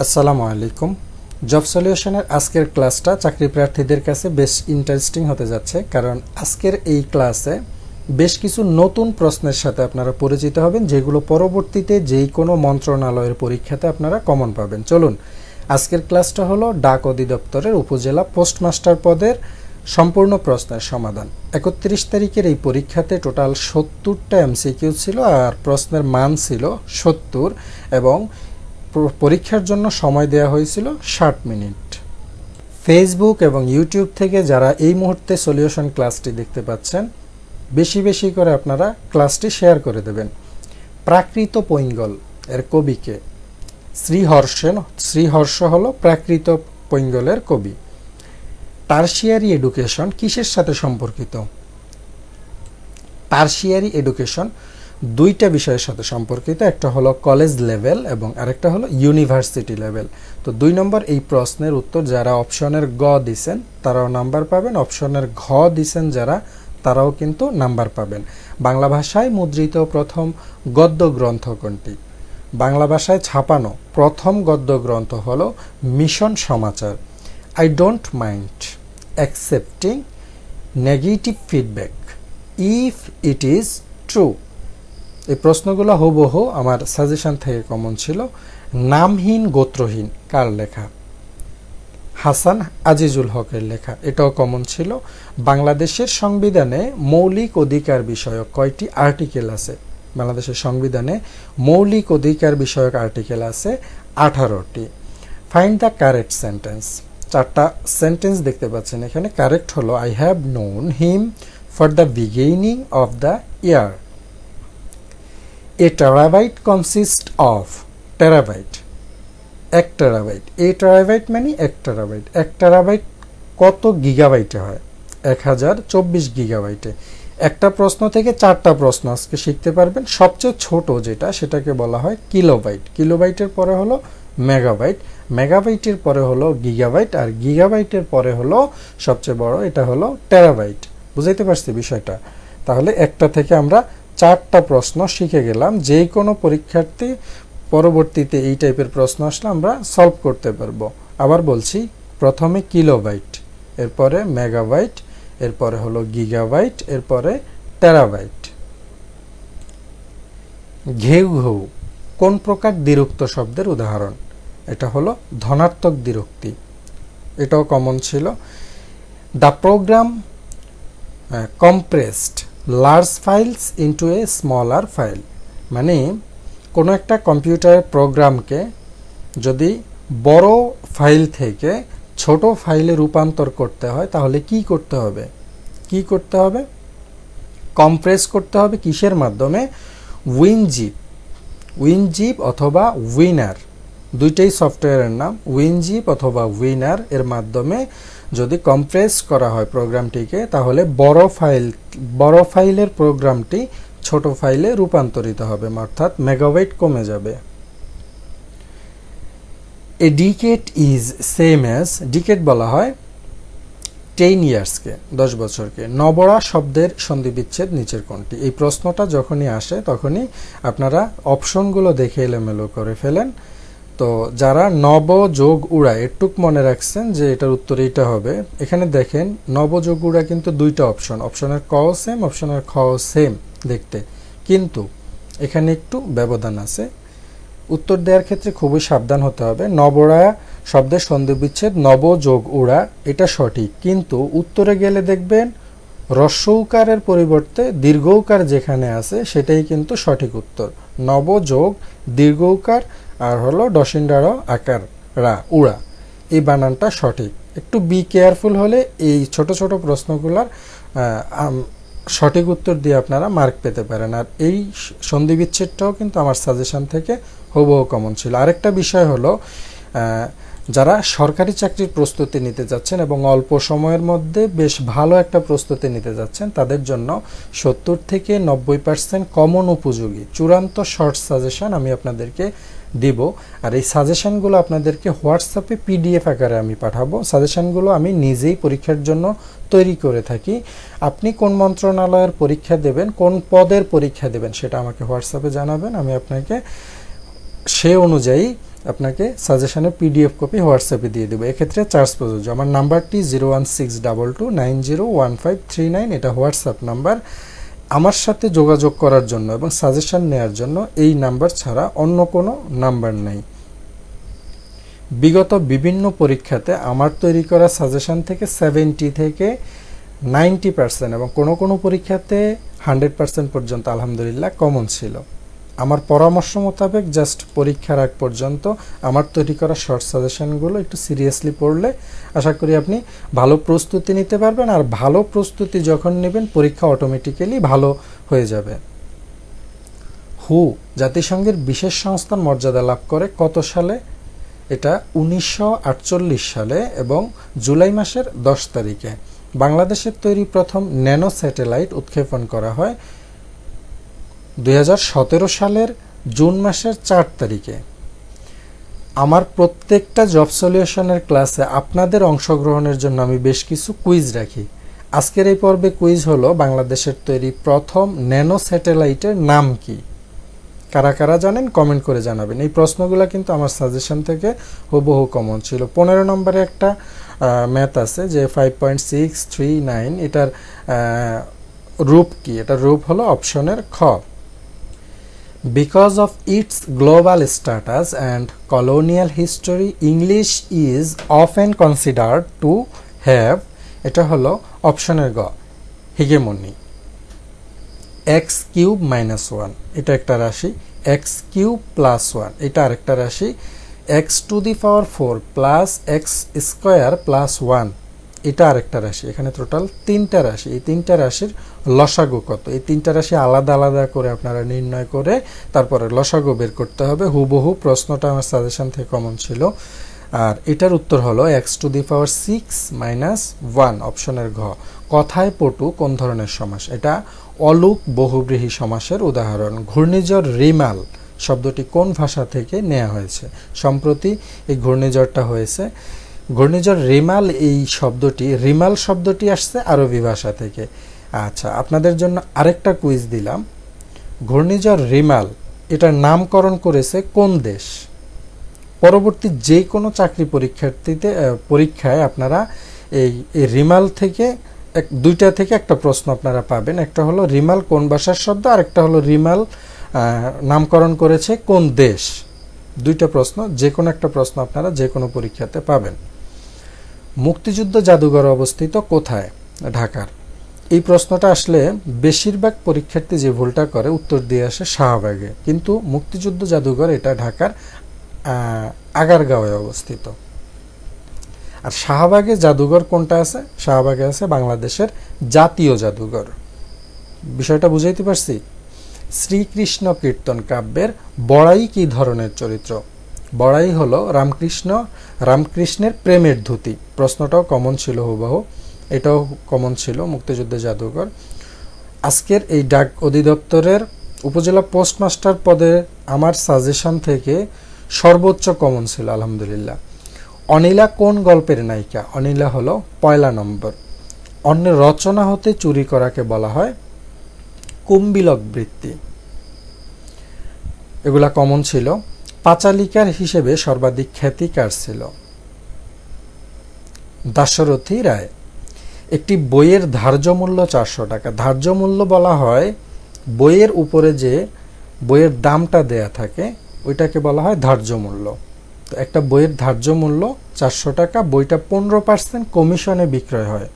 আসসালামু আলাইকুম। জব সলিউশনের আজকের ক্লাসটা চাকরি প্রার্থীদের কাছে বেশ ইন্টারেস্টিং হতে যাচ্ছে, কারণ আজকের এই ক্লাসে বেশ কিছু নতুন প্রশ্নের সাথে আপনারা পরিচিত হবেন, যেগুলো পরবর্তীতে যেই কোনো মন্ত্রণালয়ের পরীক্ষাতে আপনারা কমন পাবেন। চলুন, আজকের ক্লাসটা হলো ডাক অধিদপ্তরের উপজেলা পোস্টমাস্টার পদের সম্পূর্ণ প্রশ্নের সমাধান। 31 তারিখের এই পরীক্ষাতে টোটাল 70টা এমসিকিউ ছিল, আর প্রশ্নের মান ছিল 70, এবং পরীক্ষার জন্য সময় দেওয়া হয়েছিল 60 মিনিট। ফেসবুক এবং ইউটিউব থেকে যারা এই মুহূর্তে সলিউশন ক্লাসটি দেখতে পাচ্ছেন, বেশি বেশি করে আপনারা ক্লাসটি শেয়ার করে দেবেন। প্রাকৃত পৈঙ্গল এর কবিকে? শ্রীহর্ষেন। শ্রীহর্ষ হলো প্রাকৃত পৈঙ্গলের কবি। টারশিয়ারি এডুকেশন কিসের সাথে সম্পর্কিত? টারশিয়ারি এডুকেশন দুইটা বিষয়ের সাথে সম্পর্কিত, একটা হলো কলেজ লেভেল এবং আরেকটা হলো ইউনিভার্সিটি লেভেল। তো 2 নম্বর এই প্রশ্নের উত্তর যারা অপশনের গ দিছেন তারাও নাম্বার পাবেন, অপশনের ঘ দিছেন যারা তারাও কিন্তু নাম্বার পাবেন। বাংলা ভাষায় মুদ্রিত প্রথম গদ্য গ্রন্থ কোনটি? বাংলা ভাষায় ছাপানো প্রথম গদ্য গ্রন্থ হলো mission Samachar. I don't mind accepting negative feedback if it is true. এই প্রশ্নগুলো হুবহু আমার সাজেশন থেকে কমন ছিল। নামহীন গোত্রহীন কার লেখা? হাসান আজিজুল হকের লেখা, এটাও কমন ছিল। বাংলাদেশের সংবিধানে মৌলিক অধিকার বিষয়ক কয়টি আর্টিকেল আছে? বাংলাদেশের সংবিধানে মৌলিক অধিকার বিষয়ক আর্টিকেল আছে 18টি। Find the correct sentence. 4টা সেন্টেন্স দেখতে পাচ্ছেন এখানে। কারেক্ট হলো I have known him for the beginning of the year. A terabyte consists of terabyte, 1 terabyte. A terabyte মানে 1 টেরাবাইট। 1 টেরাবাইট কত গিগাবাইটে হয়? 1024 গিগাবাইটে। একটা প্রশ্ন থেকে 4টা প্রশ্ন আজকে শিখতে পারবেন। সবচেয়ে ছোট যেটা, সেটাকে বলা হয় কিলোবাইট। কিলোবাইটের পরে হলো মেগাবাইট, মেগাবাইটের পরে হলো গিগাবাইট, আর গিগাবাইটের পরে হলো সবচেয়ে বড়, এটা হলো টেরাবাইট। বুঝাইতে পারছি বিষয়টা? তাহলে একটা থেকে আমরা 4টা প্রশ্ন শিখে গেলাম। যে কোনো পরীক্ষার্থী পরবর্তীতে এই টাইপের প্রশ্ন আসলে আমরা সলভ করতে পারবো। আবার বলছি, প্রথমে কিলোবাইট, এরপরে মেগাবাইট, এরপরে হলো গিগাবাইট, এরপরে টেরাবাইট। ঘেউ ঘেউ কোন প্রকার দ্বিরুক্ত শব্দের উদাহরণ? এটা হলো ধনাত্মক দ্বিরুক্তি, এটাও কমন ছিল। The program compressed large files into a smaller file, মানে কোনো একটা কম্পিউটারের প্রোগ্রামকে যদি বড় ফাইল থেকে ছোট ফাইলে রূপান্তর করতে হয় তাহলে কি করতে হবে? কি করতে হবে? কম্প্রেস করতে হবে। কিসের মাধ্যমে? উইনজিপ। উইনজিপ অথবা উইনার, দুইটাই সফটওয়্যারের নাম। উইনজিপ অথবা উইনার এর মাধ্যমে যদি কম্প্রেস করা হয় প্রোগ্রামটিকে, তাহলে বড় ফাইলের প্রোগ্রামটি ছোট ফাইলে রূপান্তরিত হবে, অর্থাৎ মেগাবাইট কমে যাবে। A decade is same as, decade বলা হয় 10 ইয়ার্সকে, 10 বছরকে। নবরা শব্দের সন্ধিবিচ্ছেদ নিচের কোনটি? এই প্রশ্নটা যখনই আসে তখনই আপনারা অপশনগুলো দেখে এলোমেলো করে ফেলেন। তো যারা নব যোগ উড়া এটুক মনে রাখছেন যে এটার উত্তর এইটা হবে, এখানে দেখেন নব যোগ উড়া কিন্তু 2টা অপশন, অপশনের ক সেম, অপশনের খ সেম দেখতে, কিন্তু এখানে একটু ব্যবধান আছে। উত্তর দেওয়ার ক্ষেত্রে খুবই সাবধান হতে হবে। নবরা শব্দের সন্ধিবিচ্ছেদ নব যোগ উড়া, এটা সঠিক, কিন্তু উত্তরে গেলে দেখবেন হ্রস্বউকারের পরিবর্তে দীর্ঘউকার যেখানে আছে সেটাই কিন্তু সঠিক উত্তর। নব যোগ দীর্ঘউকার আর হলো ডসিন্ডার আকার রা উড়া, এই বানানটা সঠিক। একটু বি কেয়ারফুল হলে এই ছোট ছোট প্রশ্নগুলোর সঠিক উত্তর দিয়ে আপনারা মার্ক পেতে পারেন। আর এই সন্ধিবিচ্ছেদটাও কিন্তু আমার সাজেশন থেকে হুবহু কমন ছিল। আরেকটা বিষয় হলো, যারা সরকারি চাকরির প্রস্তুতি নিতে যাচ্ছেন এবং অল্প সময়ের মধ্যে বেশ ভালো একটা প্রস্তুতি নিতে যাচ্ছেন, তাদের জন্য 70 থেকে 90% কমন উপযোগী চূড়ান্ত শর্ট সাজেশন আমি আপনাদেরকে দিব। আর এই সাজেশনগুলো আপনাদেরকে হোয়াটসঅ্যাপে পিডিএফ আকারে আমি পাঠাবো। সাজেশনগুলো আমি নিজেই পরীক্ষার জন্য তৈরি করে থাকি। আপনি কোন মন্ত্রণালয়ের পরীক্ষা দেবেন, কোন পদের পরীক্ষা দেবেন, সেটা আমাকে হোয়াটসঅ্যাপে জানাবেন। আমি আপনাকে সে অনুযায়ী আপনাকে সাজেশনের পিডিএফ কপি হোয়াটসঅ্যাপে দিয়ে দেবো। এক্ষেত্রে চার্জ প্রযোজ্য। আমার নাম্বারটি 01622901539, এটা হোয়াটসঅ্যাপ নাম্বার। আমার সাথে যোগাযোগ করার জন্য এবং সাজেশন নেওয়ার জন্য এই নাম্বার ছাড়া অন্য কোনো নাম্বার নেই। বিগত বিভিন্ন পরীক্ষাতে আমার তৈরি করা সাজেশন থেকে 70 থেকে 90% এবং কোনো কোনো পরীক্ষাতে 100% পর্যন্ত আলহামদুলিল্লাহ কমন ছিল। আমার পরামর্শ মোতাবেক জাস্ট পরীক্ষার আগ পর্যন্ত আমার তৈরি করা শর্ট সাজেশনগুলো একটু সিরিয়াসলি পড়লে আশা করি আপনি ভালো প্রস্তুতি নিতে পারবেন। আর ভালো প্রস্তুতি যখন নেবেন পরীক্ষা অটোমেটিক্যালি ভালো হয়ে যাবে। হু জাতিসংঘের বিশেষ সংস্থার মর্যাদা লাভ করে কত সালে? এটা 1948 সালে এবং জুলাই মাসের 10 তারিখে। বাংলাদেশের তৈরি প্রথম ন্যানো স্যাটেলাইট উৎক্ষেপণ করা হয় 2017 সালের জুন মাসের 4 তারিখে। আমার প্রত্যেকটা জব সলিউশনের ক্লাসে আপনাদের অংশগ্রহণের জন্য আমি বেশ কিছু কুইজ রাখি। আজকের এই পর্বে কুইজ হলো বাংলাদেশের তৈরি প্রথম ন্যানো স্যাটেলাইটের নাম কি? কারা কারা জানেন কমেন্ট করে জানাবেন। এই প্রশ্নগুলো কিন্তু আমার সাজেশন থেকে হুবহু কমন ছিল। 15 নম্বরে একটা ম্যাথ আছে যে 5.639, এটার রূপ কি? এটার রূপ হলো অপশনের খ। Because of its global status and colonial history, English is often considered to have, এটা হলো অপশনের গ, hegemony। x³ - 1 এটা একটা রাশি, x³ + 1 এটা আরেকটা রাশি, x⁴ প্লাস x² + 1 এটা আরেকটা রাশি। এখানে টোটাল 3টা রাশি। এই 3টা রাশির লসাগু কত? এই 3টা রাশি আলাদা আলাদা করে আপনারা নির্ণয় করে তারপরে লসাগু বের করতে হবে। হুবহু প্রশ্নটা আমার সাজেশন থেকে কমন ছিল। আর এটার উত্তর হলো x⁶ - 1 অপশনের ঘ। কথায় পটু কোন ধরনের সমাস? এটা অলুক বহুব্রীহি সমাসের উদাহরণ। ঘূর্ণিঝড় রিমাল শব্দটি কোন ভাষা থেকে নেওয়া হয়েছে? সম্প্রতি এই ঘূর্ণিঝড়টা হয়েছে। ঘূর্ণিঝড় রিমাল, এই শব্দটি রিমাল শব্দটি আসছে আরবি ভাষা থেকে। আচ্ছা, আপনাদের জন্য আরেকটা কুইজ দিলাম। ঘূর্ণিঝড় রিমাল এটার নামকরণ করেছে কোন দেশ? পরবর্তী যে কোনো চাকরি পরীক্ষায় আপনারা এই রিমাল থেকে দুইটা থেকে একটা প্রশ্ন আপনারা পাবেন। একটা হলো রিমাল কোন ভাষার শব্দ, আর একটা হলো রিমাল নামকরণ করেছে কোন দেশ। দুইটা প্রশ্ন, যে কোনো একটা প্রশ্ন আপনারা যে কোনো পরীক্ষাতে পাবেন। মুক্তিযুদ্ধ জাদুঘর অবস্থিত কোথায়? ঢাকার। এই প্রশ্নটা আসলে বেশিরভাগ পরীক্ষার্থী যে ভুলটা করে উত্তর দিয়ে আসে শাহবাগে, কিন্তু মুক্তিযুদ্ধ জাদুঘর এটা ঢাকার আগারগাঁওয়ে অবস্থিত। আর শাহবাগে জাদুঘর কোনটা আছে? শাহবাগে আছে বাংলাদেশের জাতীয় জাদুঘর। বিষয়টা বুঝাইতে পারছি? শ্রীকৃষ্ণ কীর্তন কাব্যের বড়াই কি ধরনের চরিত্র? বড়াই হলো রামকৃষ্ণের প্রেমের ধুতি। প্রশ্নটাও কমন ছিল হুবহু, এটাও কমন ছিল মুক্তিযুদ্ধের জাদুঘর। আজকের এই ডাক অধিদপ্তরের উপজেলা পোস্টমাস্টার পদে আমার সাজেশন থেকে সর্বোচ্চ কমন ছিল আলহামদুলিল্লাহ। অনিলা কোন গল্পের নায়িকা? অনিলা হলো 1 নম্বর। অন্যের রচনা হতে চুরি করাকে বলা হয় কুম্ভিলক বৃত্তি। এগুলা কমন ছিল। পাঁচালিকার হিসেবে সর্বাধিক খ্যাতি কার ছিল? দাশরথী রায়। একটি বইয়ের ধার্য মূল্য 400 টাকা। ধার্য মূল্য বলা হয় বইয়ের উপরে যে বইয়ের দামটা দেয়া থাকে ওইটাকে বলা হয় ধার্য মূল্য। তো একটা বইয়ের ধার্য মূল্য 400 টাকা। বইটা 15% কমিশনে বিক্রয় হয়,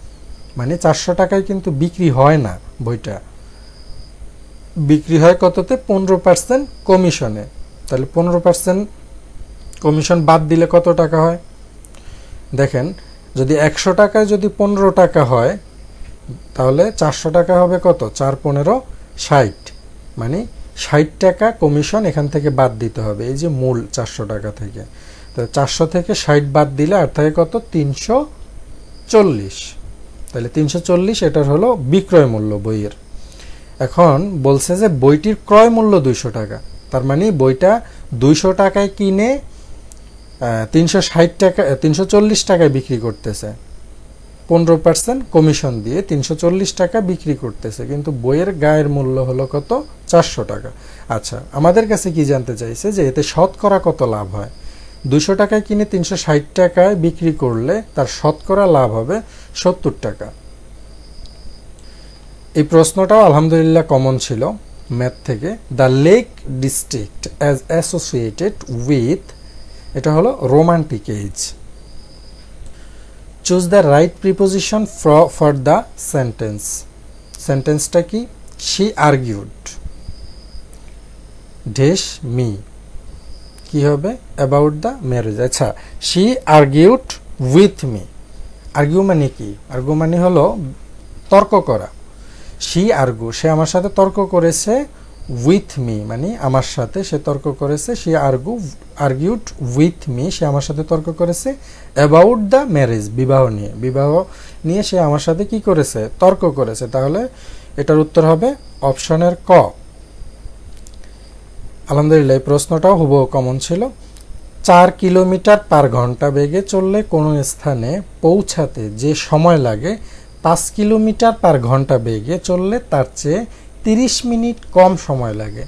মানে 400 টাকায় কিন্তু বিক্রি হয় না, বইটা বিক্রি হয় কততে? 15% কমিশনে। তাহলে 15% কমিশন বাদ দিলে কত টাকা হয়? দেখেন, যদি 100 টাকায় যদি 15 টাকা হয় তাহলে 400 টাকা হবে কত? 4 15 60, মানে 60 টাকা কমিশন এখান থেকে বাদ দিতে হবে, এই যে মূল 400 টাকা থেকে। তো 400 থেকে 60 বাদ দিলে আর থাকে কত? 340। তাহলে 340 এটার হলো বিক্রয় মূল্য বইয়ের। এখন বলছে যে বইটির ক্রয় মূল্য 200 টাকা, তার মানে বইটা 200 টাকায় কিনে 340 টাকায় বিক্রি করতেছে, 15% কমিশন দিয়ে 340 টাকা বিক্রি করতেছে, কিন্তু বইয়ের গায়ের মূল্য হলো কত? 400 টাকা। আচ্ছা, আমাদের কাছে কি জানতে চাইছে যে এতে শতকরা কত লাভ হয়? 200 টাকায় কিনে 360 টাকায় বিক্রি করলে তার শতকরা লাভ হবে 70 টাকা। এই প্রশ্নটাও আলহামদুলিল্লাহ কমন ছিল ম্যাথ থেকে। The lake district as associated with, এটা হলো romantic age. Choose the right preposition for the sentence. সেন্টেন্সটা কি? শি আর্গিউড ড্যাশ মি, কি হবে? About the marriage. আচ্ছা, she argued with me, argue মানে কি? আর্গিউ মানে হলো তর্ক করা। শি আর্গু, সে আমার সাথে তর্ক করেছে, উইথ মি মানে আমার সাথে সে তর্ক করেছে। শি আর্গিউড উইথ মি, সে আমার সাথে তর্ক করেছে। অ্যাবাউট দ্য ম্যারেজ, বিবাহ নিয়ে, বিবাহ নিয়ে সে আমার সাথে কি করেছে? তর্ক করেছে। তাহলে এটার উত্তর হবে অপশনের ক। আলহামদুলিল্লাহ এই প্রশ্নটাও হুবহু কমন ছিল। 4 কিলোমিটার পার ঘন্টা বেগে চললে কোনো স্থানে পৌঁছাতে যে সময় লাগে 5 কিলোমিটার পার ঘন্টা বেগে চললে তার চেয়ে 30 মিনিট কম সময় লাগে।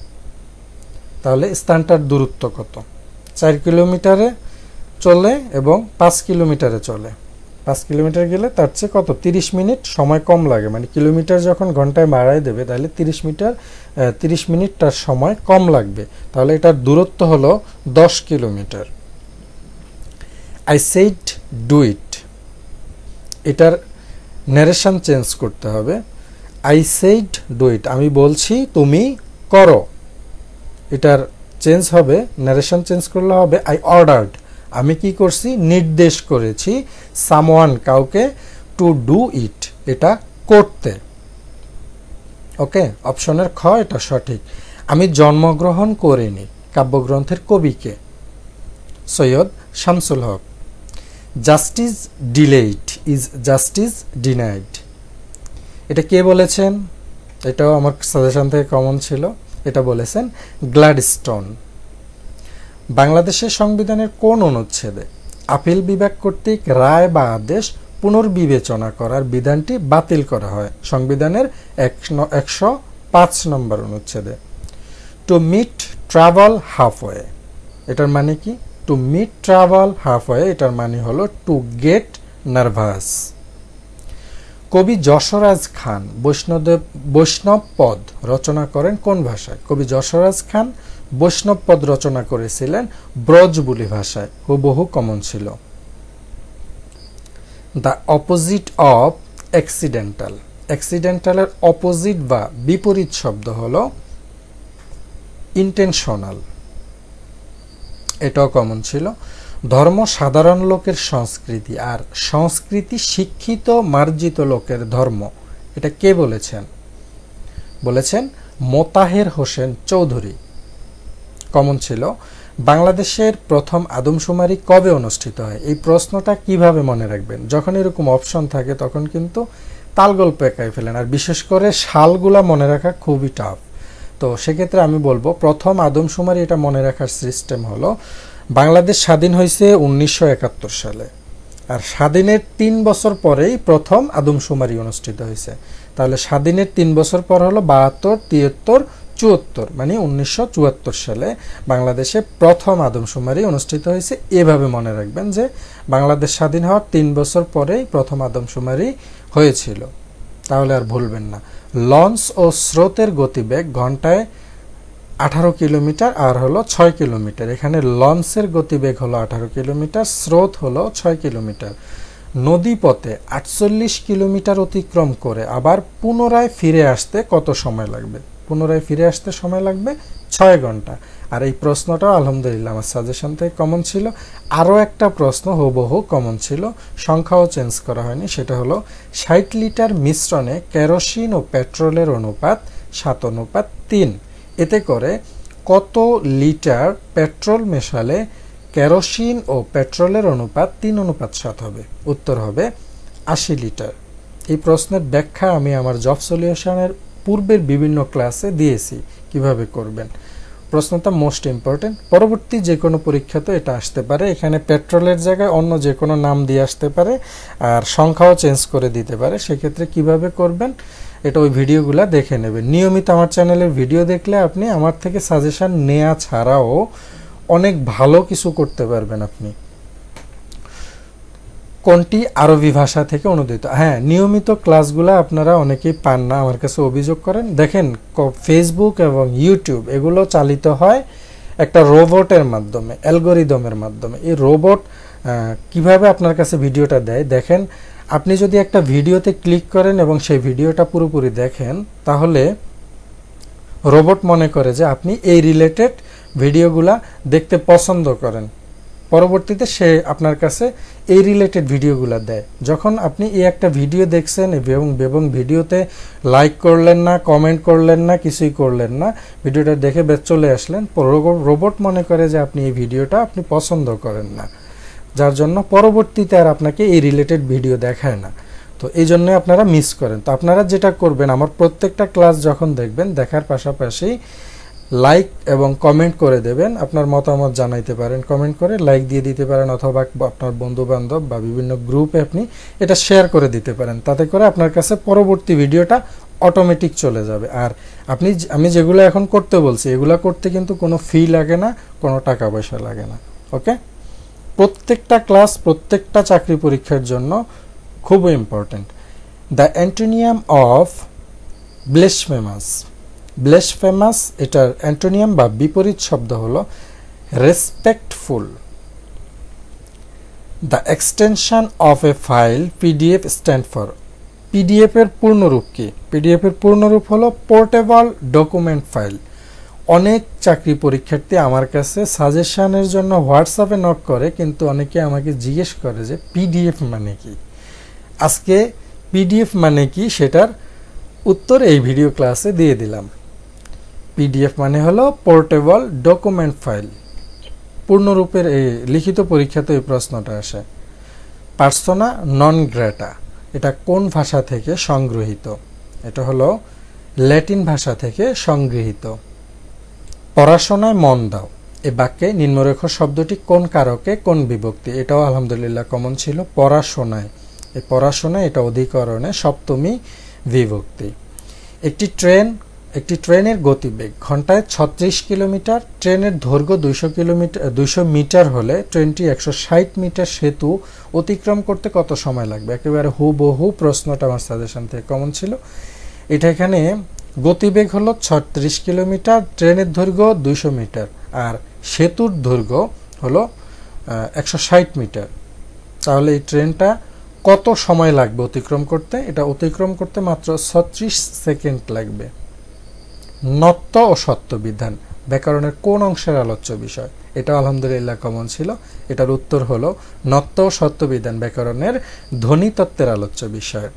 তাহলে স্থানটার দূরত্ব কত? 4 কিলোমিটারে চলে এবং 5 কিলোমিটারে চলে। 5 কিলোমিটার গেলে তার চেয়ে কত? 30 মিনিট সময় কম লাগে। মানে কিলোমিটার যখন ঘন্টায় বাড়ায় দেবে তাহলে 30 মিনিট তার সময় কম লাগবে। তাহলে এটার দূরত্ব হলো 10 kilometre. I said do it, এটার ন্যারেশন চেঞ্জ করতে হবে। আই সেড ডু ইট, আমি বলছি তুমি করো। এটার চেঞ্জ হবে, ন্যারেশন চেঞ্জ করলে হবে আই অর্ডার্ড, আমি কি করছি? নির্দেশ করেছি সামওয়ান, কাউকে, টু ডু ইট, এটা করতে। ওকে, অপশনের খ এটা সঠিক। আমি জন্মগ্রহণ করিনি কাব্যগ্রন্থের কবিকে? Syed Shamsul Haque. Justice delayed is justice denied, এটা কে বলেছেন? এটাও আমার সাজেশন থেকে কমন ছিল। এটা বলেছেন গ্ল্যাডস্টোন। বাংলাদেশের সংবিধানের কোন অনুচ্ছেদে আপিল বিভাগ কর্তৃক রায় বা আদেশ পুনর্বিবেচনা করার বিধানটি বাতিল করা হয়? সংবিধানের 105 নম্বর অনুচ্ছেদে। টু মিট ট্রাভেল হাফওয়ে, এটার মানে কি? টু মিট ট্রাভেল হাফওয়ে, এটার মানে হলো টু গেট নার্ভাস। কবি যশোরাজ খান বৈষ্ণব পদ রচনা করেন কোন ভাষায়? কবি যশোরাজ খান বৈষ্ণব পদ রচনা করেছিলেন ব্রজবুলি ভাষায়, হুবহু কমন ছিল। দ্য অপোজিট অফ অ্যাক্সিডেন্টাল, অ্যাক্সিডেন্টালের অপোজিট বা বিপরীত শব্দ হলো ইন্টেনশনাল, এটাও কমন ছিল। ধর্ম সাধারণ লোকের সংস্কৃতি আর সংস্কৃতি শিক্ষিত মার্জিত লোকের ধর্ম, এটা কে বলেছেন? বলেছেন মোতাহের হোসেন চৌধুরী, কমন ছিল। বাংলাদেশের প্রথম আদমশুমারি কবে অনুষ্ঠিত হয়? এই প্রশ্নটা কিভাবে মনে রাখবেন? যখন এরকম অপশন থাকে তখন কিন্তু তালগোল পেঁকায় ফেলেন, আর বিশেষ করে সালগুলা মনে রাখা খুবই টাফ। তো সেক্ষেত্রে আমি বলবো প্রথম আদমশুমারি, এটা মনে রাখার সিস্টেম হলো বাংলাদেশ স্বাধীন হয়েছে 1971 সালে, আর স্বাধীনের 3 বছর পরেই প্রথম আদমশুমারি অনুষ্ঠিত হয়েছে। তাহলে স্বাধীনের 3 বছর পর হলো 72, 73, 74, মানে 1974 সালে বাংলাদেশে প্রথম আদমশুমারি অনুষ্ঠিত হয়েছে। এভাবে মনে রাখবেন যে বাংলাদেশ স্বাধীন হওয়ার 3 বছর পরেই প্রথম আদমশুমারি হয়েছিল, তাহলে আর ভুলবেন না। লঞ্চ ও স্রোতের গতিবেগ ঘন্টায় 18 কিলোমিটার আর হলো 6 কিলোমিটার। এখানে লঞ্চের গতিবেগ হলো 18 কিলোমিটার, স্রোত হলো 6 কিলোমিটার। নদীপথে 48 কিলোমিটার অতিক্রম করে আবার পুনরায় ফিরে আসতে কত সময় লাগবে? পুনরায় ফিরে আসতে সময় লাগবে 6 ঘন্টা। আর এই প্রশ্নটাও আলহামদুলিল্লাহ আমার সাজেশন থেকে কমন ছিল। আরও একটা প্রশ্ন হুবহু কমন ছিল, সংখ্যাও চেঞ্জ করা হয়নি, সেটা হলো 60 লিটার মিশ্রণে কেরোসিন ও পেট্রোলের অনুপাত 7:3। এতে করে কত লিটার পেট্রোল মেশালে কেরোসিন ও পেট্রোলের অনুপাত 3:7 হবে? উত্তর হবে 80 লিটার। এই প্রশ্নের ব্যাখ্যা আমি আমার জব সলিউশনের পূর্বের বিভিন্ন ক্লাসে দিয়েছি কিভাবে করবেন। প্রশ্নটা মোস্ট ইম্পর্টেন্ট, পরবর্তী যে কোনো পরীক্ষাতে এটা আসতে পারে। এখানে পেট্রোলের জায়গায় অন্য যে কোনো নাম দিয়ে আসতে পারে, আর সংখ্যাও চেঞ্জ করে দিতে পারে। সেক্ষেত্রে কিভাবে করবেন এটা ওই ভিডিওগুলো দেখে নেবেন। নিয়মিত আমার চ্যানেলের ভিডিও দেখলে আপনি আমার থেকে সাজেশন নেওয়া ছাড়াও অনেক ভালো কিছু করতে পারবেন আপনি। কোনটি আরবি ভাষা থেকে অনুদিত? হ্যাঁ, নিয়মিত ক্লাসগুলো আপনারা অনেকেই পান না, আমার কাছে অভিযোগ করেন। দেখেন, ফেসবুক এবং ইউটিউব এগুলো চালিত হয় একটা রোবটের মাধ্যমে, অ্যালগোরিদমের মাধ্যমে। এই রোবট কিভাবে আপনার কাছে ভিডিওটা দেয়, দেখেন, আপনি যদি একটা ভিডিওতে ক্লিক করেন এবং সেই ভিডিওটা পুরোপুরি দেখেন, তাহলে রোবট মনে করে যে আপনি এই রিলেটেড ভিডিওগুলা দেখতে পছন্দ করেন। পরবর্তীতে সে আপনার কাছে এই রিলেটেড ভিডিওগুলো দেয়। যখন আপনি এই একটা ভিডিও দেখছেন এবং ভিডিওতে লাইক করলেন না, কমেন্ট করলেন না, কিছুই করলেন না, ভিডিওটা দেখে চলে আসলেন, রোবট মনে করে যে আপনি এই ভিডিওটা আপনি পছন্দ করেন না, যার জন্য পরবর্তীতে আর আপনাকে এই রিলেটেড ভিডিও দেখায় না। তো এই জন্য আপনারা মিস করেন। তো আপনারা যেটা করবেন, আমার প্রত্যেকটা ক্লাস যখন দেখবেন, দেখার পাশাপাশি লাইক এবং কমেন্ট করে দেবেন, আপনার মতামত জানাইতে পারেন, কমেন্ট করে লাইক দিয়ে দিতে পারেন, অথবা আপনার বন্ধু বান্ধব বা বিভিন্ন গ্রুপে আপনি এটা শেয়ার করে দিতে পারেন। তাতে করে আপনার কাছে পরবর্তী ভিডিওটা অটোমেটিক চলে যাবে। আর আমি যেগুলো এখন করতে বলছি, এগুলো করতে কিন্তু কোনো ফি লাগে না, কোনো টাকা পয়সা লাগে না। ওকে, প্রত্যেকটা ক্লাস প্রত্যেকটা চাকরি পরীক্ষার জন্য খুবই important. The antonym of blasphemous. Blasphemous এটার অ্যান্টোনিয়াম বা বিপরীত শব্দ হলো respectful. The extension of a file PDF stand for. PDF এর পূর্ণরূপ কি? পিডিএফ এর পূর্ণরূপ হলো পোর্টেবল ডকুমেন্ট ফাইল। অনেক চাকরি পরীক্ষার্থী আমার কাছে সাজেশনের জন্য হোয়াটসঅ্যাপে নক করে, কিন্তু অনেকে আমাকে জিজ্ঞেস করে যে পিডিএফ মানে কি। আজকে পিডিএফ মানে কি সেটার উত্তর এই ভিডিও ক্লাসে দিয়ে দিলাম। পিডিএফ মানে হলো পোর্টেবল ডকুমেন্ট ফাইল। পূর্ণরূপের এই লিখিত পরীক্ষাতে এই প্রশ্নটা আসে। পার্সোনা নন গ্রেটা, এটা কোন ভাষা থেকে সংগৃহীত? এটা হলো ল্যাটিন ভাষা থেকে সংগৃহীত। পড়াশোনায় মন দাও, এ বাক্যে নিম্নরেখ শব্দটি কোন কারকে কোন বিভক্তি? এটাও আলহামদুলিল্লাহ কমন ছিল। পড়াশোনায়, এই পড়াশোনায় এটা অধিকরণে সপ্তমী বিভক্তি। একটি ট্রেনের গতিবেগ ঘন্টায় 36 কিলোমিটার, ট্রেনের দৈর্ঘ্য 200 মিটার হলে ট্রেনটি 160 মিটার সেতু অতিক্রম করতে কত সময় লাগবে? একেবারে হুবহু প্রশ্নটা আমার সাজেশন থেকে কমন ছিল। এটা এখানে গতিবেগ হলো 36 কিলোমিটার, ট্রেনের দৈর্ঘ্য 200 মিটার, আর সেতুর দৈর্ঘ্য হলো 160 মিটার। তাহলে এই ট্রেনটা কত সময় লাগবে অতিক্রম করতে? এটা অতিক্রম করতে মাত্র 36 সেকেন্ড লাগবে। নত্ব ও সত্য বিধান ব্যাকরণের কোন অংশের আলোচ্য বিষয়? এটা আলহামদুলিল্লাহ কমন ছিল। এটার উত্তর হলো নত্ব ও সত্য বিধান ব্যাকরণের ধ্বনিতত্ত্বের আলোচ্য বিষয়।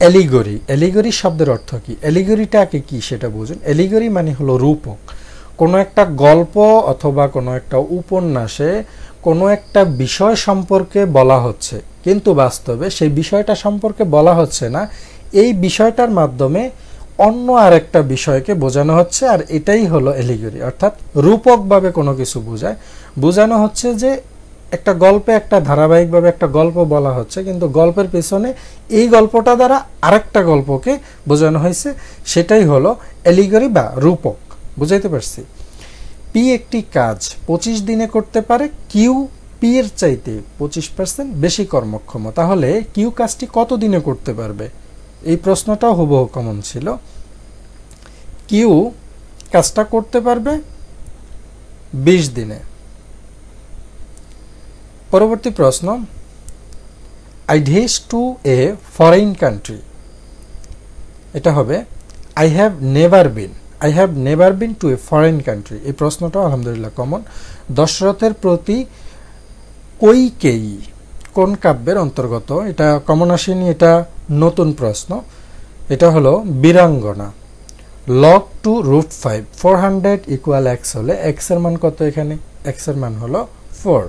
এলিগরি। এলিগরি শব্দের অর্থ কি? এলিগরিটাকে কি সেটা বুঝুন। এলিগরি মানে হলো রূপক। কোনো একটা গল্প অথবা কোনো একটা উপন্যাসে কোনো একটা বিষয় সম্পর্কে বলা হচ্ছে, কিন্তু বাস্তবে সেই বিষয়টা সম্পর্কে বলা হচ্ছে না, এই বিষয়টার মাধ্যমে অন্য আরেকটা বিষয়কে বোঝানো হচ্ছে, আর এটাই হলো এলিগরি। অর্থাৎ রূপকভাবে কোনো কিছু বোঝানো হচ্ছে যে একটা গল্পে একটা ধারাবাহিকভাবে একটা গল্প বলা হচ্ছে, কিন্তু গল্পের পেছনে এই গল্পটা দ্বারা আরেকটা গল্পকে বোঝানো হয়েছে, সেটাই হলো এলিগরি বা রূপক। বুঝাইতে পারছি? পি একটি কাজ 25 দিনে করতে পারে, কিউ পি এর চাইতে 25% বেশি কর্মক্ষম। তাহলে কিউ কাজটি কত দিনে করতে পারবে? এই প্রশ্নটাও হুবহু কমন ছিল। কিউ কাজটা করতে পারবে 20 দিনে। পরবর্তী প্রশ্ন, I days to a foreign country. এটা হবে I have never been to a foreign country. এই প্রশ্নটা আলহামদুলিল্লাহ কমন। দশরথের প্রতি কৈকেয়ী কোন কাব্যের অন্তর্গত? এটা কমন আসেনি, এটা নতুন প্রশ্ন। এটা হলো বীরাঙ্গনা। log 2 √5 400 ইকুয়াল x হলে x এর মান কত? এখানে x এর মান হলো 4।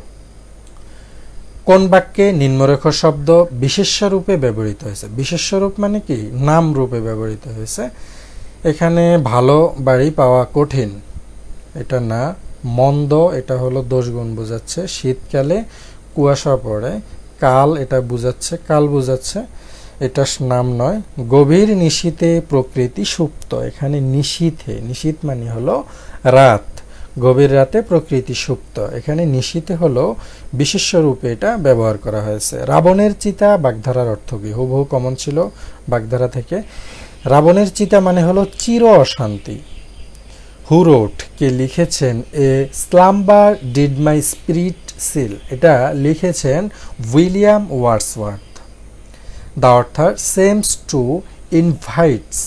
কোন বাক্যে নিম্নরেখ শব্দ বিশেষ্য রূপে ব্যবহৃত হয়েছে? বিশেষ্য রূপ মানে কি? নাম রূপে ব্যবহৃত হয়েছে। এখানে ভালো বাড়ি পাওয়া কঠিন, এটা না। মন্দ, এটা হলো দোষগুণ বোঝাচ্ছে। শীতকালে কুয়াশা পড়ে। কাল, এটা বোঝাচ্ছে, এটা নাম নয়। গভীর নিশীথে প্রকৃতি সুপ্ত, এখানে নিশীথ মানে হলো রাত। গভীর রাতে প্রকৃতি সুপ্ত, এখানে নিশীথে হলো বিশেষ্য রূপে এটা ব্যবহার করা হয়েছে। রাবণের চিতা বাগধারার অর্থ কি? হুবহু কমন ছিল বাগধারা থেকে। রাবণের চিতা মানে হলো চির অশান্তি। হু রোট, কে লিখেছেন? A slumber did my spirit seal, এটা লিখেছেন William Wordsworth. The author seems to invites,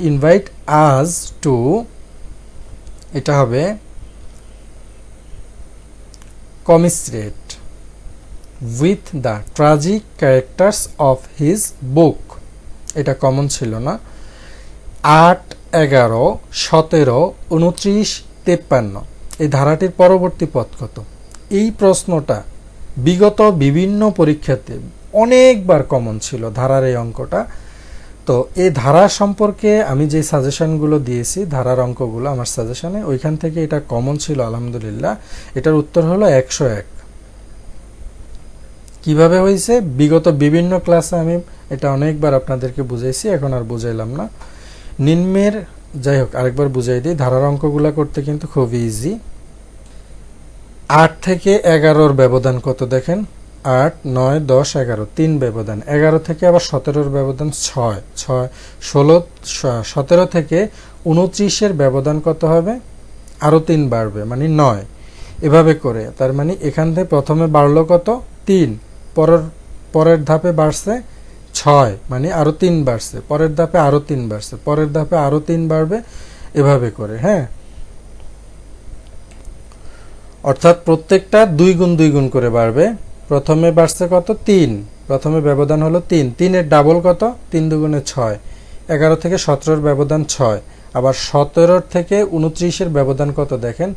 invite us to, এটা হবে commiserate with the tragic characters of his book, এটা কমন ছিল না। 8, 11, 17, 29, 53 এই ধারাটির পরবর্তী পদ কত? এই প্রশ্নটা বিগত বিভিন্ন পরীক্ষাতে অনেকবার কমন ছিল ধারার এই অঙ্কটা। তো এই ধারা সম্পর্কে আমি যে সাজেশনগুলো দিয়েছি, ধারার অঙ্কগুলো আমার সাজেশনে, ওইখান থেকে এটা কমন ছিল আলহামদুলিল্লাহ। এটার উত্তর হলো 101। কিভাবে হয়েছে? বিগত বিভিন্ন ক্লাসে আমি এটা অনেকবার আপনাদেরকে বুঝাইছি, এখন আর বুঝাইলাম না। নিম্নের, যাই হোক আরেকবার বুঝাই দিই, ধারার অঙ্কগুলা করতে কিন্তু খুব ইজি। 8 থেকে 11-র ব্যবধান কত দেখেন? 8, 9, 10, 11, 3 ব্যবধান। 11 থেকে আবার 17-র ব্যবধান 6, 16, 17 থেকে 29-এর ব্যবধান কত হবে? আরও 3 বাড়বে, মানে 9। এভাবে করে, তার মানে এখান থেকে প্রথমে বাড়লো কত? 3, পরের ধাপে বাড়ছে 6, মানে আরো 3 বাড়ছে, পরের ধাপে আরো 3 বাড়ছে, পরের ধাপে আরো 3 বাড়বে, এভাবে করে। হ্যাঁ, অর্থাৎ প্রত্যেকটা 2 গুণ 2 গুণ করে বাড়বে। প্রথমে বাড়ছে কত? 3, প্রথমে ব্যবধান হলো 3, 3-এর ডাবল কত? 3 দুগুণে 6। 11 থেকে 17-র ব্যবধান 6, আবার 17 থেকে 29-এর ব্যবধান কত দেখেন?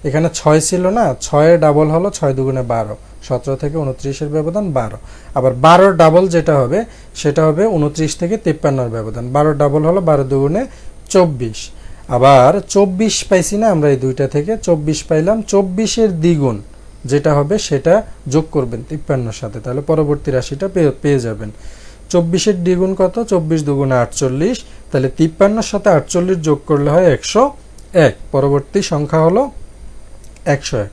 এখানে 6 ছিল না, 6-এর ডাবল হলো 6 দুগুণে 12, 17 থেকে 29-এর ব্যবধান 12। আবার 12-র ডাবল যেটা হবে সেটা হবে 29 থেকে 53-এর ব্যবধান। 12-র ডাবল হলো 12 দুগুণে 24। আবার 24 পাইছি না আমরা এই দুইটা থেকে, 24 পাইলাম। 24-এর দ্বিগুণ যেটা হবে সেটা যোগ করবেন 53-এর সাথে, তাহলে পরবর্তী রাশিটা পেয়ে যাবেন। 24-এর দ্বিগুণ কত? 24 দুগুণে 48, তাহলে 53-এর সাথে 48 যোগ করলে হয় 101। পরবর্তী সংখ্যা হলো 101।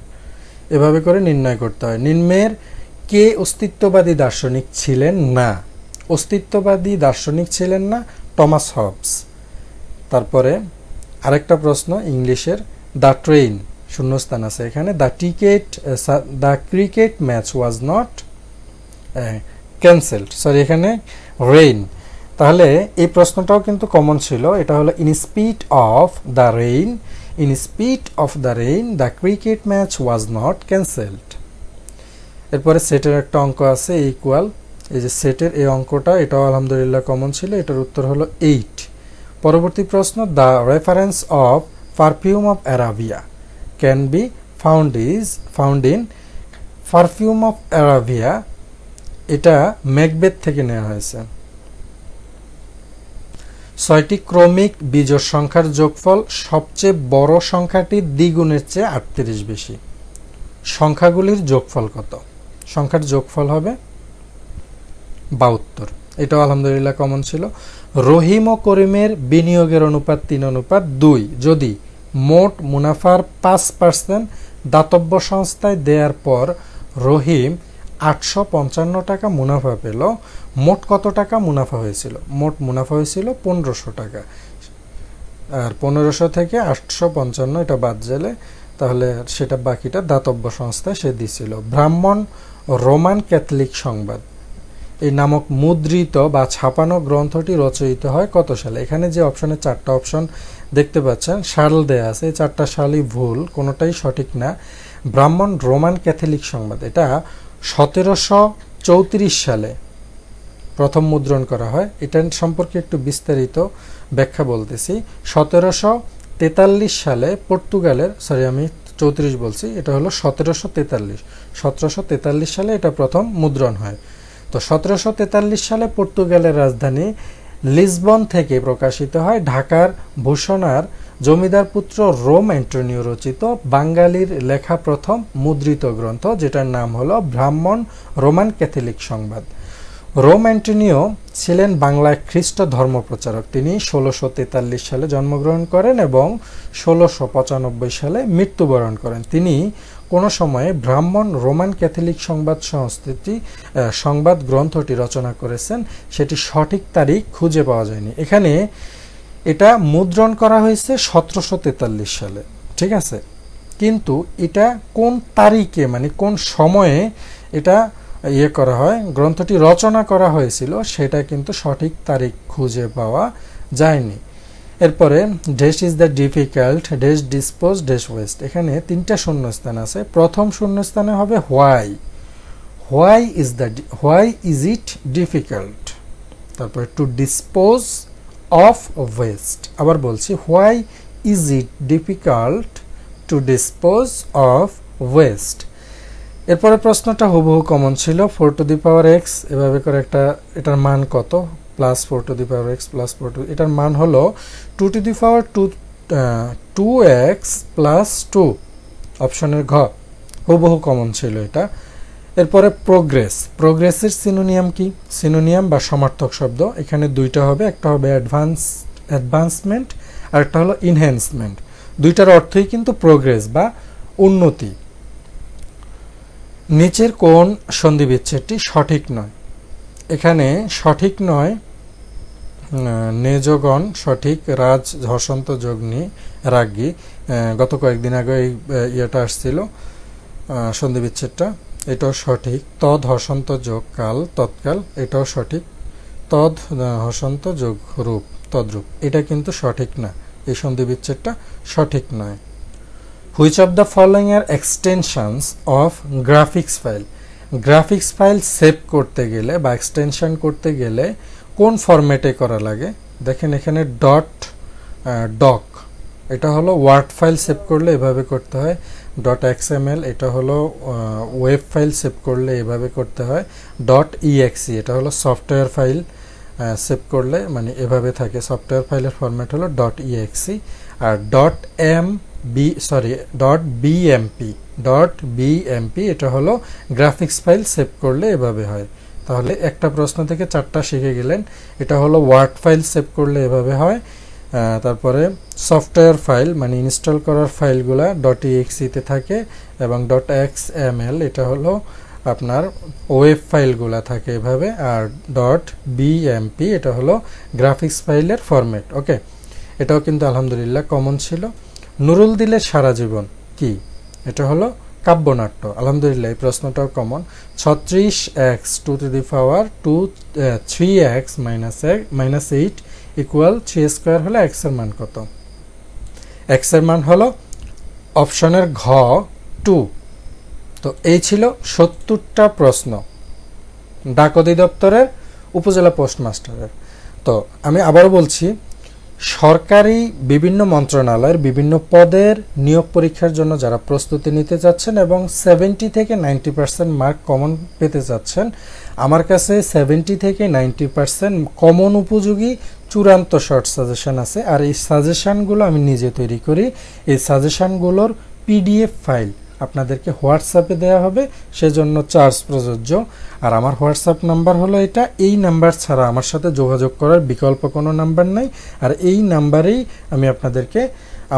এভাবে করে নির্ণয় করতে হয়। নিম্নের কে অস্তিত্ববাদী দার্শনিক ছিলেন না? অস্তিত্ববাদী দার্শনিক ছিলেন না টমাস হবস। তারপরে আরেকটা প্রশ্ন ইংলিশের, দ্য ট্রেন, শূন্যস্থান আছে এখানে। The cricket match was not cancelled, sorry এখানে রেইন। তাহলে এই প্রশ্নটাও কিন্তু কমন ছিল, এটা হলো in speed of the rain, in speed of the rain the cricket match was not cancelled. এরপরে সেটের একটা অঙ্ক আছে ইকুয়াল, এই যে সেটের এই অঙ্কটা, এটাও আলহামদুলিল্লাহ কমন ছিল, এটার উত্তর হলো 8। পরবর্তী প্রশ্ন, the reference of perfume of Arabia can be found in perfume of Arabia, এটা ম্যাকবেথ থেকে নেওয়া হয়েছে। 6টি ক্রমিক বিজোড় সংখ্যার যোগফল সবচেয়ে বড় সংখ্যাটির দ্বিগুণের চেয়ে 38 বেশি। সংখ্যাগুলির যোগফল কত? সংখ্যার যোগফল হবে 72। এটাও আলহামদুলিল্লাহ কমন ছিল। রহিম ও করিমের বিনিয়োগের অনুপাত 3:2 যদি মোট মুনাফার 5% দাতব্য সংস্থায় দেওয়ার পর রহিম 855 টাকা মুনাফা পেল, মোট কত টাকা মুনাফা হয়েছিল? মোট মুনাফা হয়েছিল 1500 টাকা। আর 1500 থেকে 855 এটা বাদ গেলে তাহলে সেটা বাকিটা দাতব্য সংস্থায় সে দিছিল। ব্রাহ্মণ রোমান ক্যাথলিক সংবাদ এই নামক মুদ্রিত বা ছাপানো গ্রন্থটি রচিত হয় কত সালে? এখানে যে অপশনে 4টা অপশন দেখতে পাচ্ছেন, সাল দেয়া আছে, এই 4টা সালই ভুল, কোনোটাই সঠিক না। ব্রাহ্মণ রোমান ক্যাথলিক সংবাদ এটা 1734 সালে প্রথম মুদ্রণ করা হয়। এটা সম্পর্কে একটু বিস্তারিত ব্যাখ্যা বলতেছি। 1743 সালে পর্তুগালের, সরি আমি 34 বলছি, এটা হলো 1743 সালে এটা প্রথম মুদ্রণ হয়। তো 1743 সালে পর্তুগালের রাজধানী লিসবন থেকে প্রকাশিত হয় ঢাকার ভূষণার জমিদার পুত্র রোম অ্যান্টোনিও রচিত বাঙালির লেখা প্রথম মুদ্রিত গ্রন্থ, যেটার নাম হলো ব্রাহ্মণ রোমান ক্যাথলিক সংবাদ। রোম অ্যান্টোনিও ছিলেন বাংলায় খ্রিস্ট ধর্মপ্রচারক। তিনি 1643 সালে জন্মগ্রহণ করেন এবং 1695 সালে মৃত্যুবরণ করেন। তিনি কোনো সময়ে ব্রাহ্মণ রোমান ক্যাথলিক সংবাদ গ্রন্থটি রচনা করেছেন। সেটি সঠিক তারিখ খুঁজে পাওয়া যায়নি। এখানে এটা মুদ্রণ করা হয়েছে 1743 সালে, ঠিক আছে, কিন্তু এটা কোন তারিখে মানে কোন সময়ে এটা করা হয়, গ্রন্থটি রচনা করা হয়েছিল, সেটা কিন্তু সঠিক তারিখ খুঁজে পাওয়া যায়নি। এরপরে dash is the difficult, dash dispose, dash West. এখানে 3টা শূন্যস্থান আছে। প্রথম শূন্যস্থানে হবে why, why is it difficult. তারপরে টু ডিসপোজ অফ ওয়েস্ট। আবার বলছি, why is it difficult to dispose of West. এরপরে প্রশ্নটা হুবহু কমন ছিল, 4 টু দি পাওয়ার এক্স এভাবে করে একটা, এটার মান কত, plus 4 to the power X plus 4 to, এটার মান হলো 2 two the power 2x plus 2, অপশনের ঘ, হুবহু কমন ছিল এটা। এরপরে প্রোগ্রেসের সিনোনিয়াম কি, সিনোনিয়াম বা সমার্থক শব্দ এখানে দুইটা হবে, একটা হবে অ্যাডভান্সমেন্ট আর একটা হলো ইনহ্যান্সমেন্ট। দুইটার অর্থই কিন্তু প্রোগ্রেস বা উন্নতি। নিচের কোন সন্ধিবিচ্ছেদটি সঠিক নয়? এখানে সঠিক নয় নেজগণ সঠিক, রাজ হসন্ত যোগনি রাজ্ঞী, গত কয়েকদিন আগে এই ইয়েটা আসছিল সন্ধিবিচ্ছেদটা, এটাও সঠিক। তদ হসন্ত যোগ কাল তৎকাল, এটাও সঠিক। তদ হসন্ত যোগ রূপ তদ্রূপ, এটা কিন্তু সঠিক না, এই সন্ধিবিচ্ছেদটা সঠিক নয়। Which of the following R extensions of graphics file? Graphics file save করতে গেলে বা এক্সটেনশন করতে গেলে কোন ফরম্যাটে করা লাগে? দেখেন এখানে ডক, এটা হলো ওয়ার্ড ফাইল সেভ করলে এভাবে করতে হয়। .xml, এটা হলো ওয়েব ফাইল সেভ করলে এভাবে করতে হয়। .exe, এটা হলো সফটওয়্যার ফাইল সেভ করলে মানে এভাবে থাকে, সফটওয়্যার ফাইলের ফরম্যাট হলো .exe। আর .bmp এটা হলো গ্রাফিক্স ফাইল সেভ করলে এভাবে হয়। তাহলে একটা প্রশ্ন থেকে 4টা শিখে গেলেন। এটা হলো ওয়ার্ড ফাইল সেভ করলে এভাবে হয়। তারপরে সফটওয়্যার ফাইল মানে ইনস্টল করার ফাইলগুলা .exe তে থাকে, এবং .xml এটা হলো আপনার ওয়েব ফাইলগুলা থাকে এভাবে, আর .bmp এটা হলো গ্রাফিক্স ফাইলের ফরম্যাট। ওকে, এটাও কিন্তু আলহামদুলিল্লাহ কমন ছিল। নুরুল দিলের সারা জীবন কি? এটা হলো কাব্যনাট্য। আলহামদুলিল্লাহ এই প্রশ্নটাও common. 36x two to the power 3x minus 8 equal 3 square হলে x এর মান কত? x এর মান হলো অপশনের ঘ 2। তো এই ছিল 70টা প্রশ্ন ডাক অধিদপ্তরের উপজেলা পোস্টমাস্টারের। তো আমি আবারও বলছি, সরকারি বিভিন্ন মন্ত্রণালয়ের বিভিন্ন পদের নিয়োগ পরীক্ষার জন্য যারা প্রস্তুতি নিতে যাচ্ছেন এবং 70 থেকে 90% মার্ক কমন পেতে যাচ্ছেন, আমার কাছে 70 থেকে 90% কমন উপযোগী চূড়ান্ত শর্ট সাজেশন আছে। আর এই সাজেশনগুলো আমি নিজে তৈরি করি। এই সাজেশনগুলোর PDF ফাইল আপনাদেরকে হোয়াটসঅ্যাপে দেওয়া হবে, সেজন্য চার্জ প্রযোজ্য। আর আমার হোয়াটসঅ্যাপ নাম্বার হলো এটা। এই নাম্বার ছাড়া আমার সাথে যোগাযোগ করার বিকল্প কোনো নাম্বার নাই। আর এই নাম্বারেই আমি আপনাদেরকে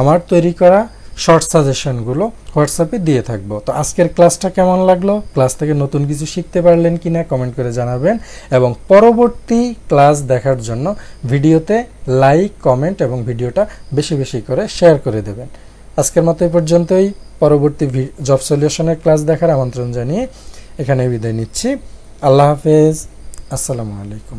আমার তৈরি করা শর্ট সাজেশনগুলো হোয়াটসঅ্যাপে দিয়ে থাকবো। তো আজকের ক্লাসটা কেমন লাগলো? ক্লাস থেকে নতুন কিছু শিখতে পারলেন কিনা কমেন্ট করে জানাবেন, এবং পরবর্তী ক্লাস দেখার জন্য ভিডিওতে লাইক, কমেন্ট এবং ভিডিওটা বেশি বেশি করে শেয়ার করে দেবেন। আজকের মতো এই পর্যন্তই। পরবর্তী জব সলিউশনের ক্লাস দেখার আমন্ত্রণ জানিয়ে এখানে বিদায় নিচ্ছি। আল্লাহ হাফেজ, আসসালামু আলাইকুম।